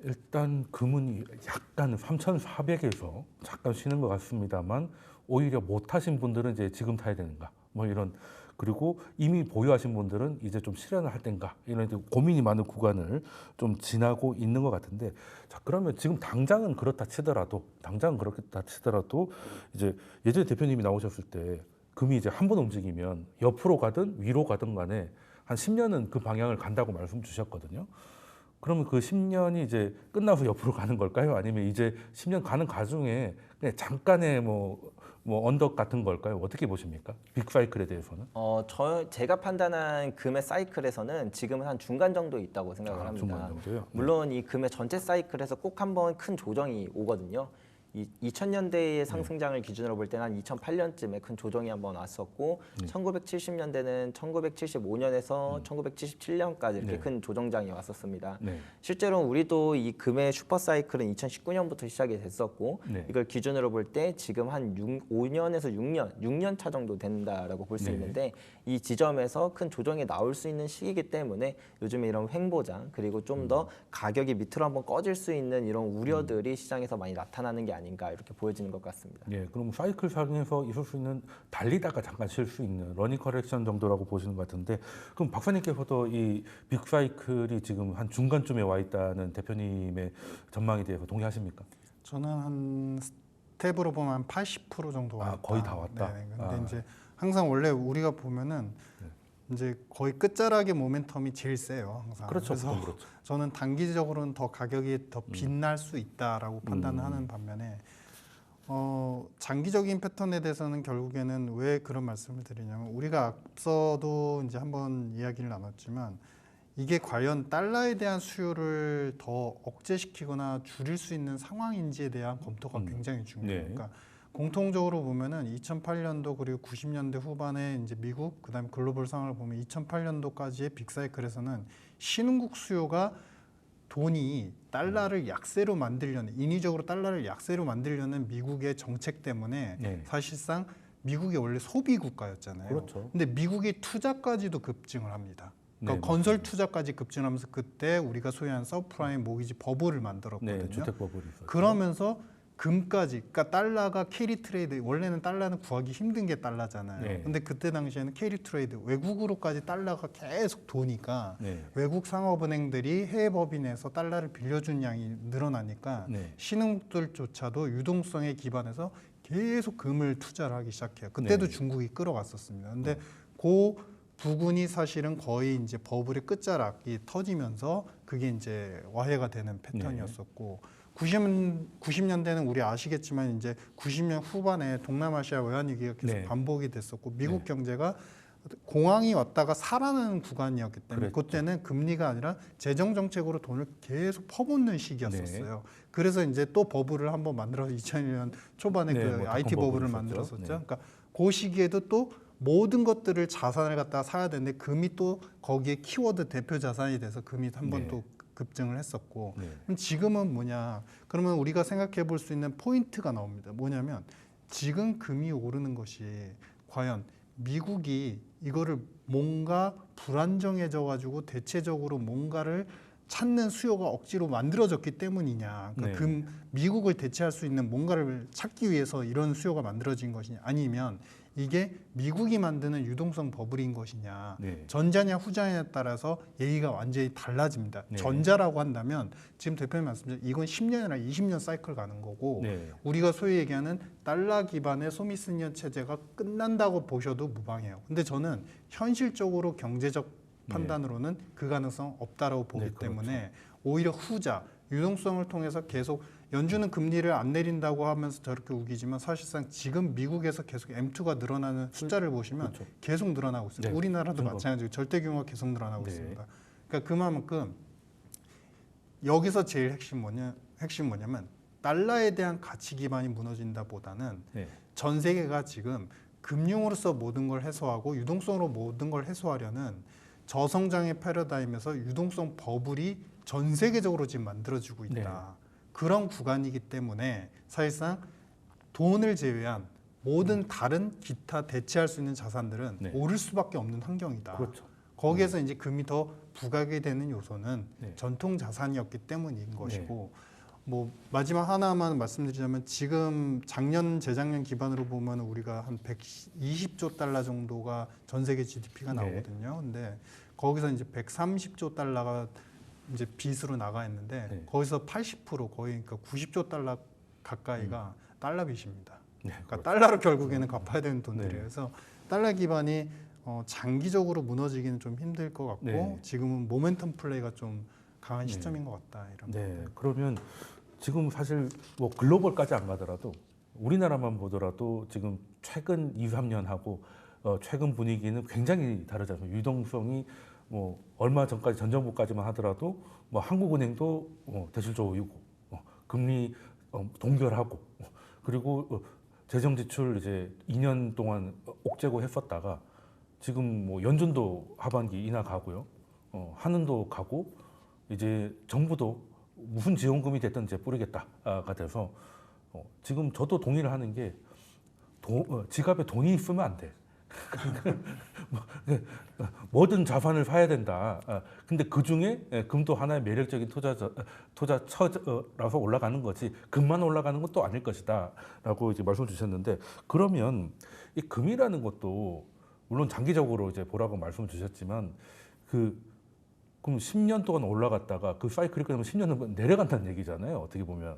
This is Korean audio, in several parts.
일단 금은 약간 3,400에서 잠깐 쉬는 것 같습니다만 오히려 못하신 분들은 이제 지금 타야 되는가 뭐 이런 그리고 이미 보유하신 분들은 이제 좀 실현을 할 땐가 이런 이제 고민이 많은 구간을 좀 지나고 있는 것 같은데 자 그러면 지금 당장은 그렇다 치더라도 이제 예전에 대표님이 나오셨을 때 금이 이제 한 번 움직이면 옆으로 가든 위로 가든 간에 한 10년은 그 방향을 간다고 말씀 주셨거든요. 그러면 그 10년이 이제 끝나서 옆으로 가는 걸까요? 아니면 이제 10년 가는 과정에 그냥 잠깐의 뭐 언덕 같은 걸까요? 어떻게 보십니까? 빅사이클에 대해서는? 제가 판단한 금의 사이클에서는 지금은 한 중간 정도에 있다고 생각을 합니다. 중간 정도요? 물론 이 금의 전체 사이클에서 꼭 한번 큰 조정이 오거든요. 2000년대의 상승장을 기준으로 볼 때는 한 2008년쯤에 큰 조정이 한번 왔었고 1970년대는 1975년에서 1977년까지 이렇게 네. 큰 조정장이 왔었습니다. 네. 실제로 우리도 이 금의 슈퍼 사이클은 2019년부터 시작이 됐었고 네. 이걸 기준으로 볼 때 지금 한 5년에서 6년 차 정도 된다라고 볼 수 네. 있는데 이 지점에서 큰 조정이 나올 수 있는 시기이기 때문에 요즘에 이런 횡보장 그리고 좀 더 가격이 밑으로 한번 꺼질 수 있는 이런 우려들이 시장에서 많이 나타나는 게 아닌가 이렇게 보여지는 것 같습니다. 예, 그럼 사이클 상에서 있을 수 있는 달리다가 잠깐 쉴 수 있는 러닝 커렉션 정도라고 보시는 것 같은데 그럼 박사님께서도 이 빅사이클이 지금 한 중간쯤에 와 있다는 대표님의 전망에 대해서 동의하십니까? 저는 한 스텝으로 보면 한 80% 정도 왔다. 거의 다 왔다. 네, 근데 이제 항상 원래 우리가 보면은 이제 거의 끝자락의 모멘텀이 제일 세요. 항상. 그렇죠, 그래서 보통 그렇죠. 저는 단기적으로는 더 가격이 더 빛날 수 있다라고 판단을 하는 반면에 장기적인 패턴에 대해서는 결국에는 왜 그런 말씀을 드리냐면 우리가 앞서도 이제 한번 이야기를 나눴지만 이게 과연 달러에 대한 수요를 더 억제시키거나 줄일 수 있는 상황인지에 대한 검토가 굉장히 중요해요. 네. 그러니까 공통적으로 보면은 2008년도 그리고 90년대 후반에 이제 미국 그다음에 글로벌 상황을 보면 2008년도까지의 빅사이클에서는 신흥국 수요가 돈이 달러를 약세로 만들려는 인위적으로 달러를 약세로 만들려는 미국의 정책 때문에 네. 사실상 미국이 원래 소비 국가였잖아요. 그렇죠. 근데 미국이 투자까지도 급증을 합니다. 그러니까 네, 건설 투자까지 급증하면서 그때 우리가 소유한 서프라임 모기지 버블을 만들었거든요. 네, 주택 버블이 있었죠. 그러면서 금까지, 그러니까 달러가 캐리 트레이드, 원래는 달러는 구하기 힘든 게 달러잖아요. 네. 근데 그때 당시에는 캐리 트레이드, 외국으로까지 달러가 계속 도니까 네. 외국 상업은행들이 해외 법인에서 달러를 빌려준 양이 늘어나니까 네. 신흥국들조차도 유동성에 기반해서 계속 금을 투자를 하기 시작해요. 그때도 네. 중국이 끌어갔었습니다. 근데 그 부분이 사실은 거의 이제 버블의 끝자락이 터지면서 그게 이제 와해가 되는 패턴이었었고 90년대는 우리 아시겠지만 이제 90년 후반에 동남아시아 외환위기가 계속 네. 반복이 됐었고 미국 네. 경제가 공황이 왔다가 살아나는 구간이었기 때문에 그랬죠. 그때는 금리가 아니라 재정 정책으로 돈을 계속 퍼붓는 시기였었어요. 그래서 이제 또 버블을 한번 만들어서 2001년 초반에 네, 그 뭐 IT 닷컴 버블을 버블이 만들었었죠. 있었죠. 네. 그러니까 그 시기에도 또 모든 것들을 자산을 갖다가 사야 되는데 금이 또 거기에 키워드 대표 자산이 돼서 금이 한 번 네. 또 급증을 했었고 네. 그럼 지금은 뭐냐? 그러면 우리가 생각해 볼 수 있는 포인트가 나옵니다. 뭐냐면 지금 금이 오르는 것이 과연 미국이 이거를 뭔가 불안정해져 가지고 대체적으로 뭔가를 찾는 수요가 억지로 만들어졌기 때문이냐. 그러니까 네. 미국을 대체할 수 있는 뭔가를 찾기 위해서 이런 수요가 만들어진 것이냐. 아니면 이게 미국이 만드는 유동성 버블인 것이냐. 네. 전자냐 후자냐에 따라서 얘기가 완전히 달라집니다. 네. 전자라고 한다면 지금 대표님 말씀하신 이건 10년이나 20년 사이클 가는 거고 네. 우리가 소위 얘기하는 달러 기반의 소미스니언 체제가 끝난다고 보셔도 무방해요. 근데 저는 현실적으로 경제적 판단으로는 그 가능성 없다라고 보기 네, 그렇죠. 때문에 오히려 후자 유동성을 통해서 계속 연준은 금리를 안 내린다고 하면서 저렇게 우기지만 사실상 지금 미국에서 계속 M2가 늘어나는 숫자를 보시면 그렇죠. 계속 늘어나고 있습니다. 네, 우리나라도 증거. 마찬가지로 절대 규모가 계속 늘어나고 네. 있습니다. 그러니까 그만큼 여기서 제일 핵심 뭐냐면 달러에 대한 가치 기반이 무너진다보다는 네. 전 세계가 지금 금융으로서 모든 걸 해소하고 유동성으로 모든 걸 해소하려는 저성장의 패러다임에서 유동성 버블이 전 세계적으로 지금 만들어지고 있다. 네. 그런 구간이기 때문에 사실상 돈을 제외한 모든 다른 기타 대체할 수 있는 자산들은 네. 오를 수밖에 없는 환경이다. 그렇죠. 거기에서 이제 금이 더 부각이 되는 요소는 네. 전통 자산이었기 때문인 것이고 뭐 마지막 하나만 말씀드리자면 지금 작년 재작년 기반으로 보면 우리가 한 120조 달러 정도가 전 세계 GDP가 네. 나오거든요. 근데 거기서 이제 130조 달러가 이제 빚으로 나가 있는데 네. 거기서 80% 거의 그러니까 90조 달러 가까이가 달러 빚입니다. 네, 그러니까 달러로 결국에는 갚아야 되는 돈들이에요. 네. 그래서 달러 기반이 장기적으로 무너지기는 좀 힘들 것 같고 네. 지금은 모멘텀 플레이가 좀 강한 네. 시점인 것 같다. 이런. 네, 그러면 지금 사실 뭐 글로벌까지 안 가더라도 우리나라만 보더라도 지금 최근 2, 3년하고 최근 분위기는 굉장히 다르지 않습니까? 유동성이 뭐 얼마 전까지 전 정부까지만 하더라도 뭐 한국은행도 대출조이고 금리 동결하고 그리고 재정 지출 이제 2년 동안 옥죄고 했었다가 지금 뭐 연준도 하반기 인하 가고요, 한은도 가고 이제 정부도 무슨 지원금이 됐든 이제 뿌리겠다가 돼서 지금 저도 동의를 하는 게 지갑에 돈이 있으면 안 돼. 뭐든 자산을 사야 된다. 근데 그 중에 금도 하나의 매력적인 투자처라서 올라가는 거지 금만 올라가는 건 또 아닐 것이다라고 이제 말씀 주셨는데 그러면 이 금이라는 것도 물론 장기적으로 이제 보라고 말씀 주셨지만 그럼 10년 동안 올라갔다가 그 사이클이 끝나면 10년은 내려간다는 얘기잖아요. 어떻게 보면.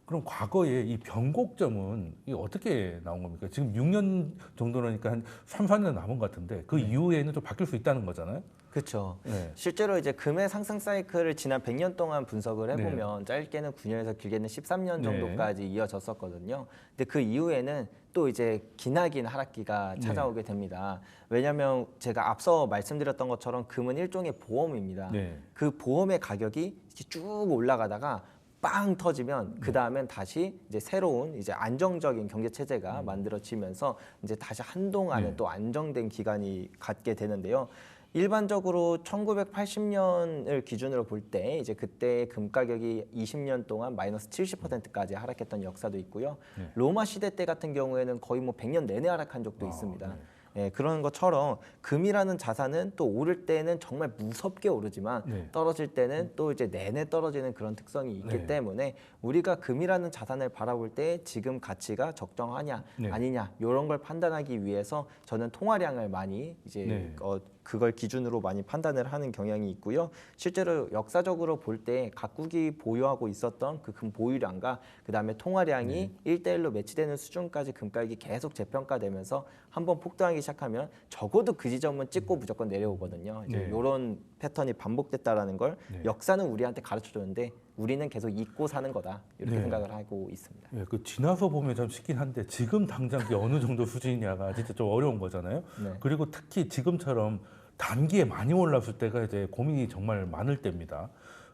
그럼 과거에 이 변곡점은 이게 어떻게 나온 겁니까? 지금 6년 정도라니까 한 3, 4년 남은 것 같은데 그 이후에는 좀 바뀔 수 있다는 거잖아요. 그렇죠. 네. 실제로 이제 금의 상승 사이클을 지난 100년 동안 분석을 해보면 짧게는 9년에서 길게는 13년 정도까지 이어졌었거든요. 근데 그 이후에는 또 이제 기나긴 하락기가 찾아오게 됩니다. 왜냐하면 제가 앞서 말씀드렸던 것처럼 금은 일종의 보험입니다. 네. 그 보험의 가격이 쭉 올라가다가 빵 터지면 그 다음엔 다시 이제 새로운 이제 안정적인 경제 체제가 만들어지면서 이제 다시 한동안은 또 안정된 기간이 갖게 되는데요. 일반적으로 1980년을 기준으로 볼 때 이제 그때 금 가격이 20년 동안 마이너스 70%까지 하락했던 역사도 있고요. 로마 시대 때 같은 경우에는 거의 뭐 100년 내내 하락한 적도 있습니다. 예, 그런 것처럼 금이라는 자산은 또 오를 때는 정말 무섭게 오르지만 떨어질 때는 또 이제 내내 떨어지는 그런 특성이 있기 때문에 우리가 금이라는 자산을 바라볼 때 지금 가치가 적정하냐 아니냐 이런 걸 판단하기 위해서 저는 통화량을 많이 이제 그걸 기준으로 많이 판단을 하는 경향이 있고요. 실제로 역사적으로 볼 때 각국이 보유하고 있었던 그 금 보유량과 그다음에 통화량이 1대1로 매치되는 수준까지 금가격이 계속 재평가되면서 한번 폭등하기 시작하면 적어도 그 지점은 찍고 무조건 내려오거든요. 이제 이런 패턴이 반복됐다라는 걸 역사는 우리한테 가르쳐줬는데 우리는 계속 잊고 사는 거다 이렇게 생각을 하고 있습니다. 네, 그 지나서 보면 참 쉽긴 한데 지금 당장 그게 어느 정도 수준이냐가 진짜 좀 어려운 거잖아요. 그리고 특히 지금처럼 단기에 많이 올랐을 때가 이제 고민이 정말 많을 때입니다.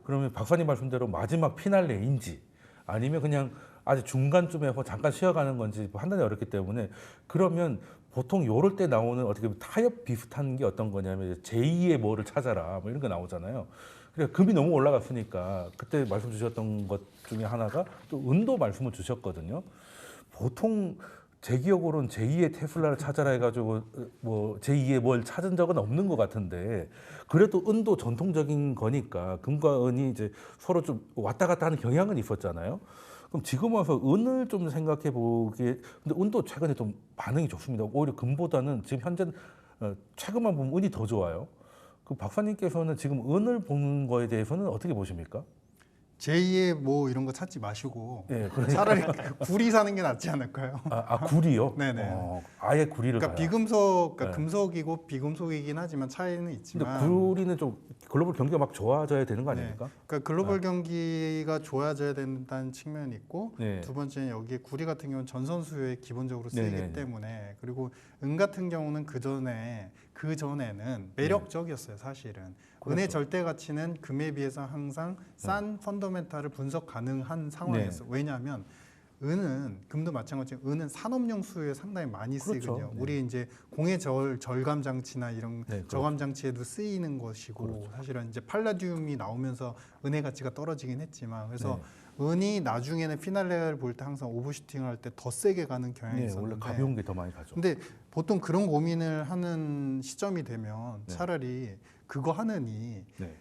그러면 박사님 말씀대로 마지막 피날레인지 아니면 그냥 아직 중간쯤에 잠깐 쉬어가는 건지 판단이 어렵기 때문에 그러면 보통 요럴 때 나오는 어떻게 보면 타협 비슷한 게 어떤 거냐면 제2의 뭐를 찾아라 뭐 이런 거 나오잖아요. 그러니까 금이 너무 올라갔으니까 그때 말씀 주셨던 것 중에 하나가 또 은도 말씀을 주셨거든요. 보통 제 기억으로는 제2의 테슬라를 찾아라 해가지고 뭐 제2의 뭘 찾은 적은 없는 것 같은데 그래도 은도 전통적인 거니까 금과 은이 이제 서로 좀 왔다 갔다 하는 경향은 있었잖아요. 그럼 지금 와서 은을 좀 생각해 보기에 근데 은도 최근에 좀 반응이 좋습니다. 오히려 금보다는 지금 현재 최근만 보면 은이 더 좋아요. 그 박사님께서는 지금 은을 보는 거에 대해서는 어떻게 보십니까? 제2의 뭐 이런 거 찾지 마시고 그러니까. 차라리 구리 사는 게 낫지 않을까요? 구리요? 네네. 아예 구리를 그러니까 가요. 비금속, 그러니까 금속이고 비금속이긴 하지만 차이는 있지만. 근데 구리는 좀 글로벌 경기가 막 좋아져야 되는 거 아닙니까? 그러니까 글로벌 경기가 좋아져야 된다는 측면이 있고 두 번째는 여기에 구리 같은 경우는 전선 수요에 기본적으로 쓰이기 때문에 그리고 은 같은 경우는 그 전에는 매력적이었어요 사실은. 그렇죠. 은의 절대 가치는 금에 비해서 항상 싼 펀더멘탈을 분석 가능한 상황이었어요. 왜냐하면 은은 금도 마찬가지로 은은 산업용 수요에 상당히 많이 그렇죠. 쓰이거든요. 네. 우리 이제 공해 절감 장치나 이런 네, 그렇죠. 저감 장치에도 쓰이는 것이고 사실은 이제 팔라디움이 나오면서 은의 가치가 떨어지긴 했지만 그래서 은이 나중에는 피날레를 볼 때 항상 오버슈팅을 할 때 더 세게 가는 경향이 네, 있었는데 원래 가벼운 게 더 많이 가죠. 근데 보통 그런 고민을 하는 시점이 되면 네. 차라리 그거 하느니 네.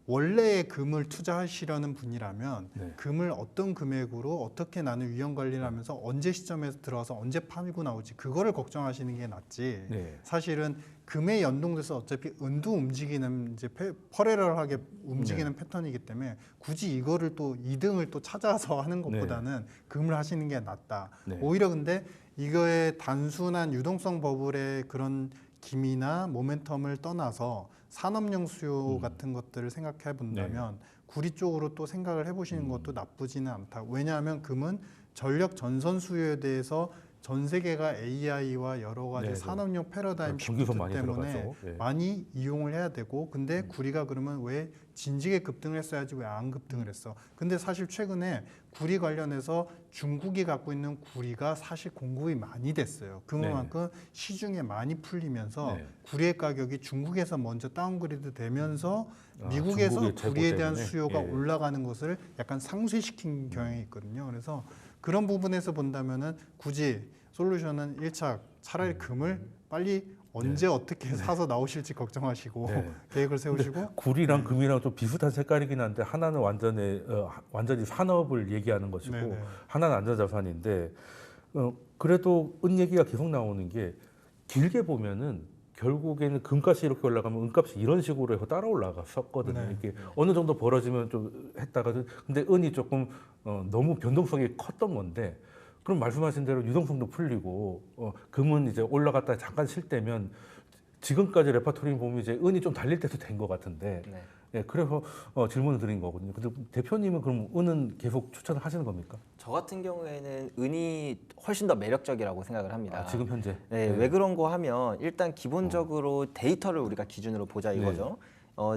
원래 금을 투자하시려는 분이라면 네. 금을 어떤 금액으로 어떻게 나는 위험 관리를 하면서 언제 시점에서 들어와서 언제 팔고 나오지 그거를 걱정하시는 게 낫지. 네. 사실은 금에 연동돼서 어차피 은도 움직이는 이제 퍼레럴하게 움직이는 패턴이기 때문에 굳이 이거를 또 2등을 또 찾아서 하는 것보다는 금을 하시는 게 낫다. 네. 오히려 근데 이거의 단순한 유동성 버블의 그런 기미나 모멘텀을 떠나서 산업용 수요 같은 것들을 생각해 본다면 구리 쪽으로 또 생각을 해보시는 것도 나쁘지는 않다. 왜냐하면 금은 전력 전선 수요에 대해서 전 세계가 AI와 여러 가지 네, 산업용 패러다임 전기선 시프트 많이 때문에 들어가죠. 네. 많이 이용을 해야 되고 근데 구리가 그러면 왜 진지게 급등을 했어야지 왜 안 급등을 했어? 근데 사실 최근에 구리 관련해서 중국이 갖고 있는 구리가 사실 공급이 많이 됐어요. 그만큼 시중에 많이 풀리면서 네. 구리의 가격이 중국에서 먼저 다운그레이드 되면서 아, 미국에서 중국의 재고 구리에 대한 때문에? 수요가 예. 올라가는 것을 약간 상쇄시킨 경향이 있거든요. 그래서 그런 부분에서 본다면은 굳이 솔루션은 1차 차라리 금을 빨리 언제 어떻게 사서 나오실지 걱정하시고 네. 계획을 세우시고 구리랑 금이랑 좀 비슷한 색깔이긴 한데 하나는 완전히 산업을 얘기하는 것이고 네네. 하나는 안전자산인데 그래도 은 얘기가 계속 나오는 게 길게 보면은 결국에는 금값이 이렇게 올라가면 은값이 이런 식으로 해서 따라 올라갔었거든요. 네. 이게 어느 정도 벌어지면 좀 했다가 근데 은이 조금 너무 변동성이 컸던 건데 그럼 말씀하신 대로 유동성도 풀리고 금은 이제 올라갔다 잠깐 쉴 때면 지금까지 레파토리 보면 이제 은이 좀 달릴 때도 된 것 같은데 네. 예, 그래서 질문을 드린 거거든요. 근데 대표님은 그럼 은은 계속 추천을 하시는 겁니까? 저 같은 경우에는 은이 훨씬 더 매력적이라고 생각을 합니다. 아, 지금 현재? 네, 왜 그런 거 하면 일단 기본적으로 데이터를 우리가 기준으로 보자 이거죠.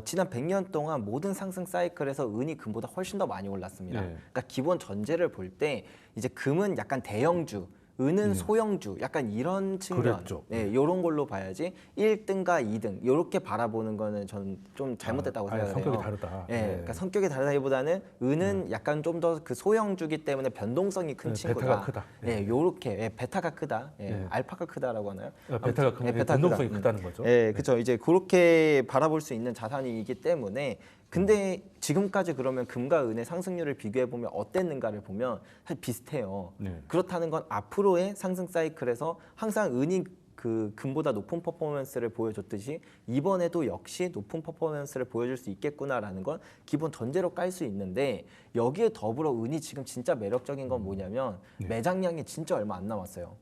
지난 100년 동안 모든 상승 사이클에서 은이 금보다 훨씬 더 많이 올랐습니다. 네. 그러니까 기본 전제를 볼 때 이제 금은 약간 대형주, 은은 소형주, 약간 이런 측면, 그랬죠. 네, 이런 걸로 봐야지 1등과 2등 이렇게 바라보는 거는 저는 좀 잘못됐다고 아예 생각해요. 성격이 다르다. 예, 그러니까 성격이 다르다기보다는 은은 약간 좀 더 그 소형주기 때문에 변동성이 큰 친구다. 베타가 크다. 예, 요렇게 베타가 크다. 예, 네. 알파가 크다라고 하나요? 베타가 크면 베타가 변동성이 크다. 크다는 거죠. 예, 그렇죠. 이제 그렇게 바라볼 수 있는 자산이기 때문에 근데 지금까지 그러면 금과 은의 상승률을 비교해 보면 어땠는가를 보면 사실 비슷해요. 네. 그렇다는 건 앞으로의 상승 사이클에서 항상 은이 그 금보다 높은 퍼포먼스를 보여줬듯이 이번에도 역시 높은 퍼포먼스를 보여줄 수 있겠구나라는 건 기본 전제로 깔 수 있는데 여기에 더불어 은이 지금 진짜 매력적인 건 뭐냐면 매장량이 진짜 얼마 안 남았어요.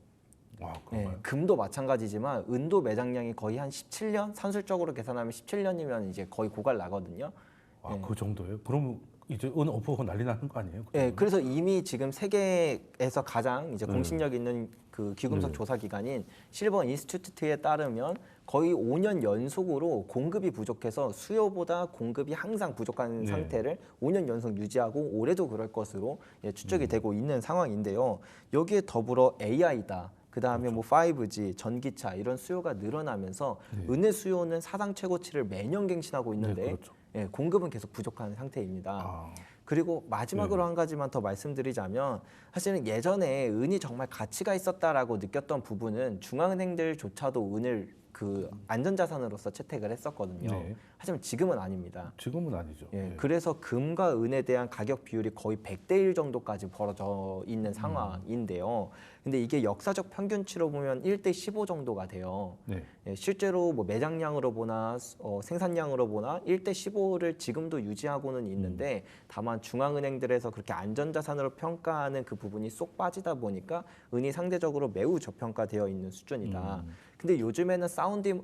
와, 예, 그런가요? 금도 마찬가지지만 은도 매장량이 거의 한 17년 산술적으로 계산하면 17년이면 이제 거의 고갈 나거든요. 아, 그 정도예요? 그럼 이제 은 엎어서 난리 나는 거 아니에요? 예, 그래서 이미 지금 세계에서 가장 이제 공신력 있는 그 귀금속 네. 조사 기관인 실버 인스티튜트에 따르면 거의 5년 연속으로 공급이 부족해서 수요보다 공급이 항상 부족한 네. 상태를 5년 연속 유지하고 올해도 그럴 것으로 예, 추측이 되고 있는 상황인데요. 여기에 더불어 AI다. 그 다음에 뭐 5G, 전기차 이런 수요가 늘어나면서 은의 수요는 사상 최고치를 매년 갱신하고 있는데 네, 그렇죠. 예, 공급은 계속 부족한 상태입니다. 아, 그리고 마지막으로 한 가지만 더 말씀드리자면 사실은 예전에 은이 정말 가치가 있었다라고 느꼈던 부분은 중앙은행들조차도 은을 그 안전자산으로서 채택을 했었거든요. 네. 하지만 지금은 아닙니다. 지금은 아니죠. 예, 네. 그래서 금과 은에 대한 가격 비율이 거의 100대 1 정도까지 벌어져 있는 상황인데요. 근데 이게 역사적 평균치로 보면 1대 15 정도가 돼요. 네. 예, 실제로 뭐 매장량으로 보나 생산량으로 보나 1대 15를 지금도 유지하고는 있는데 다만 중앙은행들에서 그렇게 안전자산으로 평가하는 그 부분이 쏙 빠지다 보니까 은이 상대적으로 매우 저평가되어 있는 수준이다. 근데 요즘에는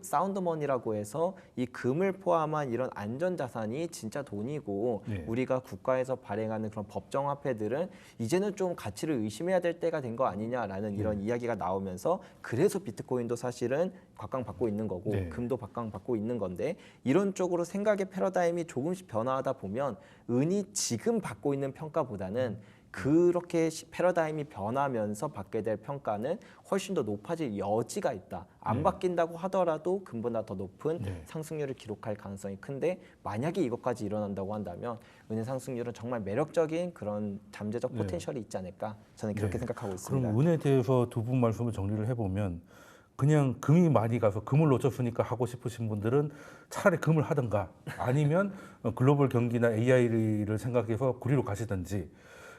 사운드머니라고 해서 이 금을 포함한 이런 안전자산이 진짜 돈이고 네. 우리가 국가에서 발행하는 그런 법정화폐들은 이제는 좀 가치를 의심해야 될 때가 된 거 아니냐라는 이런 이야기가 나오면서 그래서 비트코인도 사실은 각광받고 있는 거고 네. 금도 각광받고 있는 건데 이런 쪽으로 생각의 패러다임이 조금씩 변화하다 보면 은이 지금 받고 있는 평가보다는 그렇게 패러다임이 변하면서 받게 될 평가는 훨씬 더 높아질 여지가 있다. 안 바뀐다고 하더라도 금보다 더 높은 상승률을 기록할 가능성이 큰데 만약에 이것까지 일어난다고 한다면 은행 상승률은 정말 매력적인 그런 잠재적 포텐셜이 있지 않을까 저는 그렇게 생각하고 있습니다. 그럼 은에 대해서 두 분 말씀을 정리를 해보면 그냥 금이 많이 가서 금을 놓쳤으니까 하고 싶으신 분들은 차라리 금을 하든가 아니면 글로벌 경기나 AI를 생각해서 구리로 가시든지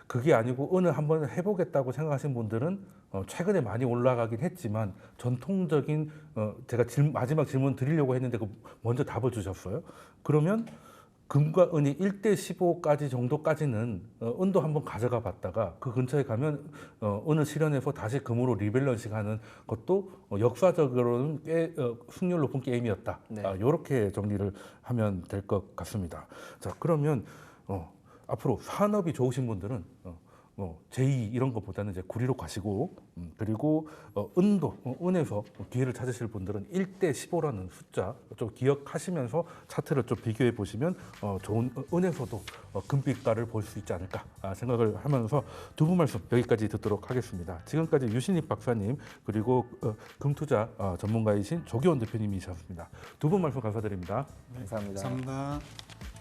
그게 아니고 은을 한번 해보겠다고 생각하신 분들은 최근에 많이 올라가긴 했지만 전통적인 제가 마지막 질문 드리려고 했는데 먼저 답을 주셨어요. 그러면 금과 은이 1대 15까지 정도까지는 은도 한번 가져가 봤다가 그 근처에 가면 은을 실현해서 다시 금으로 리밸런싱하는 것도 역사적으로는 꽤 승률 높은 게임이었다. 네. 이렇게 정리를 하면 될 것 같습니다. 자 그러면 앞으로 산업이 좋으신 분들은 제2 이런 것보다는 이제 구리로 가시고 그리고 은에서 기회를 찾으실 분들은 1대 15라는 숫자 좀 기억하시면서 차트를 좀 비교해 보시면 좋은 은에서도 금빛깔을 볼 수 있지 않을까 생각을 하면서 두 분 말씀 여기까지 듣도록 하겠습니다. 지금까지 유신익 박사님 그리고 금투자 전문가이신 조기원 대표님이셨습니다. 두 분 말씀 감사드립니다. 감사합니다. 감사합니다.